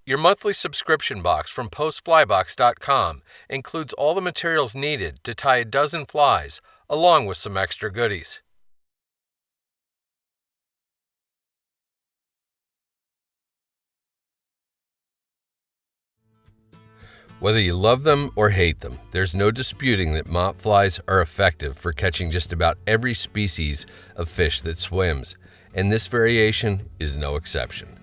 Your monthly subscription box from postflybox.com includes all the materials needed to tie a dozen flies, along with some extra goodies. Whether you love them or hate them, there's no disputing that mop flies are effective for catching just about every species of fish that swims, and this variation is no exception.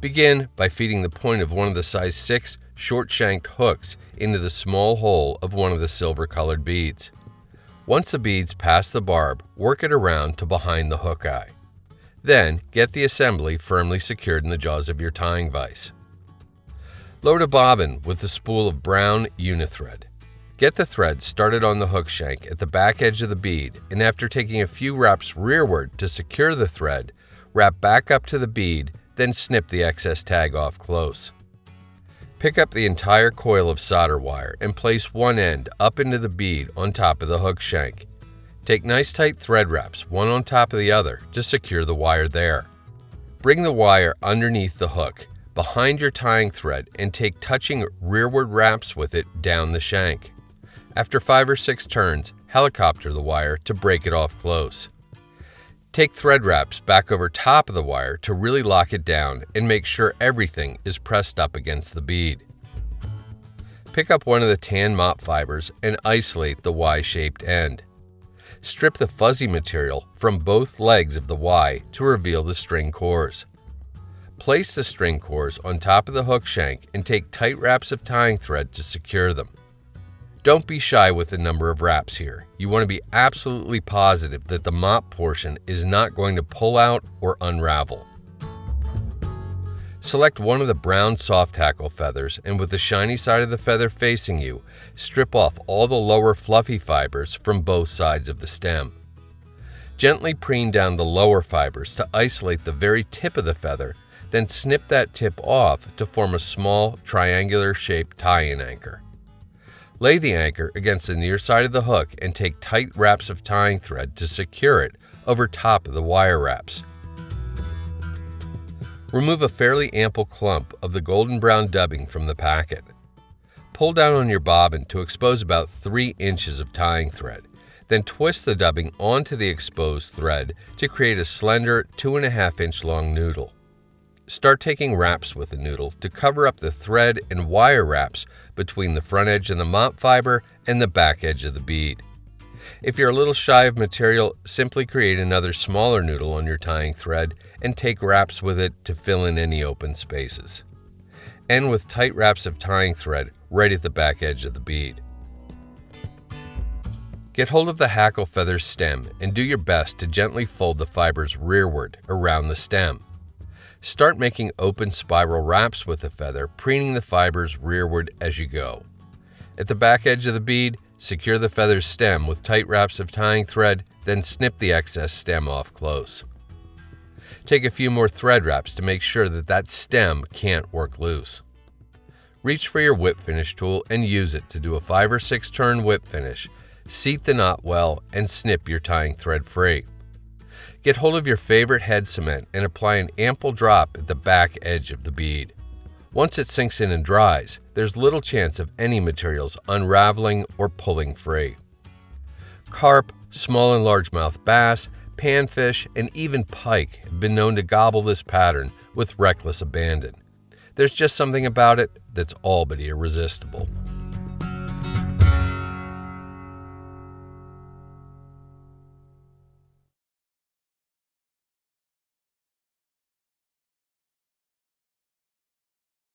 Begin by feeding the point of one of the size 6 short-shanked hooks into the small hole of one of the silver-colored beads. Once the beads pass the barb, work it around to behind the hook eye. Then, get the assembly firmly secured in the jaws of your tying vise. Load a bobbin with a spool of brown unithread. Get the thread started on the hook shank at the back edge of the bead, and after taking a few wraps rearward to secure the thread, wrap back up to the bead, then snip the excess tag off close. Pick up the entire coil of solder wire and place one end up into the bead on top of the hook shank. Take nice tight thread wraps, one on top of the other, to secure the wire there. Bring the wire underneath the hook, behind your tying thread, and take touching rearward wraps with it down the shank. After 5 or 6 turns, helicopter the wire to break it off close. Take thread wraps back over top of the wire to really lock it down and make sure everything is pressed up against the bead. Pick up one of the tan mop fibers and isolate the Y-shaped end. Strip the fuzzy material from both legs of the Y to reveal the string cores. Place the string cores on top of the hook shank and take tight wraps of tying thread to secure them. Don't be shy with the number of wraps here. You want to be absolutely positive that the mop portion is not going to pull out or unravel. Select one of the brown soft hackle feathers, and with the shiny side of the feather facing you, strip off all the lower fluffy fibers from both sides of the stem. Gently preen down the lower fibers to isolate the very tip of the feather, then snip that tip off to form a small triangular-shaped tie-in anchor. Lay the anchor against the near side of the hook and take tight wraps of tying thread to secure it over top of the wire wraps. Remove a fairly ample clump of the golden brown dubbing from the packet. Pull down on your bobbin to expose about 3 inches of tying thread. Then twist the dubbing onto the exposed thread to create a slender 2.5-inch long noodle. Start taking wraps with the noodle to cover up the thread and wire wraps between the front edge of the mop fiber and the back edge of the bead. If you're a little shy of material, simply create another smaller noodle on your tying thread and take wraps with it to fill in any open spaces. End with tight wraps of tying thread right at the back edge of the bead. Get hold of the hackle feather stem and do your best to gently fold the fibers rearward around the stem. Start making open spiral wraps with the feather, preening the fibers rearward as you go. At the back edge of the bead, secure the feather's stem with tight wraps of tying thread, then snip the excess stem off close. Take a few more thread wraps to make sure that stem can't work loose. Reach for your whip finish tool and use it to do a 5 or 6 turn whip finish, seat the knot well, and snip your tying thread free. Get hold of your favorite head cement and apply an ample drop at the back edge of the bead. Once it sinks in and dries, there's little chance of any materials unraveling or pulling free. Carp, small and largemouth bass, panfish, and even pike have been known to gobble this pattern with reckless abandon. There's just something about it that's all but irresistible.